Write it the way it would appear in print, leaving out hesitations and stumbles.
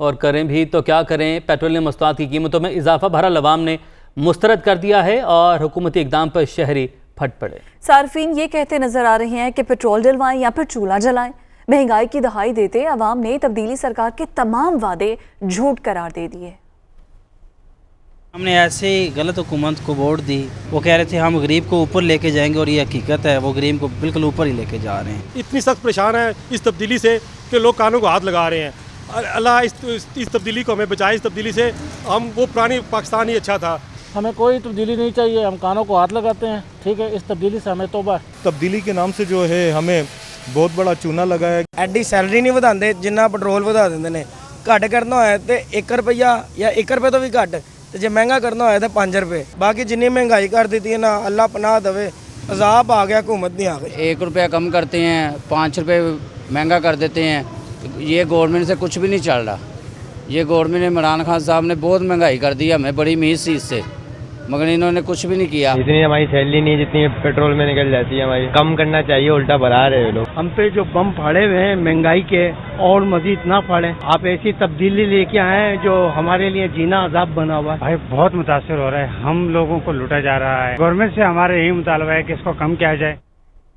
और करें भी तो क्या करें, पेट्रोलियम मस्तूआत की कीमतों में इजाफा बहरहाल अवाम ने मुस्तरद कर दिया है और हुकूमती इक़दाम पर शहरी फट पड़े। सार्फिन ये कहते नजर आ रहे हैं कि पेट्रोल डलवाएं या फिर चूल्हा जलाएं। महंगाई की दहाई देते अवाम ने तब्दीली सरकार के तमाम वादे झूठ करार दे दिए। हमने ऐसे ही गलत हुकूमत को वोट दी, वो कह रहे थे हम गरीब को ऊपर लेके जाएंगे और ये हकीकत है, वो गरीब को बिल्कुल ऊपर ही लेके जा रहे हैं। इतनी सख्त परेशान है इस तब्दीली से कि लोग कानों को हाथ लगा रहे हैं। अल्लाह इस तब्दीली को हमें बचाए। इस तब्दीली से हम वो पुरानी पाकिस्तान ही अच्छा था। हमें कोई तब्दीली नहीं चाहिए, हम कानों को हाथ लगाते हैं। ठीक है, इस तब्दीली से हमें तौबा। तब्दीली के नाम से जो है हमें बहुत बड़ा चूना लगा है। एडी सैलरी नहीं ਵਧਾਉਂਦੇ जिन्ना पेट्रोल ਵਧਾ ਦਿੰਦੇ ਨੇ। घट करना होया तो 1 रुपया या 1 रुपये तो भी घट, तो जो महंगा करना होया तो 5 रुपये। बाकी जिन्नी महंगाई कर दी थी ना, अल्लाह पनाह दवे, अजाब आ गया, हुकूमत नहीं आ गई। 1 रुपया कम करते हैं, 5 रुपये महंगा कर देते हैं। ये गवर्नमेंट से कुछ भी नहीं चल रहा। ये गवर्नमेंट इमरान खान साहब ने बहुत महंगाई कर दी, हमें बड़ी उम्मीद थी इससे, मगर इन्होंने कुछ भी नहीं किया। इतनी हमारी सैलरी नहीं जितनी पेट्रोल में निकल जाती है, हमारी कम करना चाहिए, उल्टा बढ़ा रहे हैं लोग। हम पे जो बम फाड़े हुए हैं महंगाई के, और मजीद ना फाड़े। आप ऐसी तब्दीली लेके आए हैं जो हमारे लिए जीना अजाब बना हुआ है। भाई बहुत मुतासिर हो रहा है, हम लोगों को लूटा जा रहा है। गवर्नमेंट से हमारा यही मुतालबा है कि इसको कम किया जाए।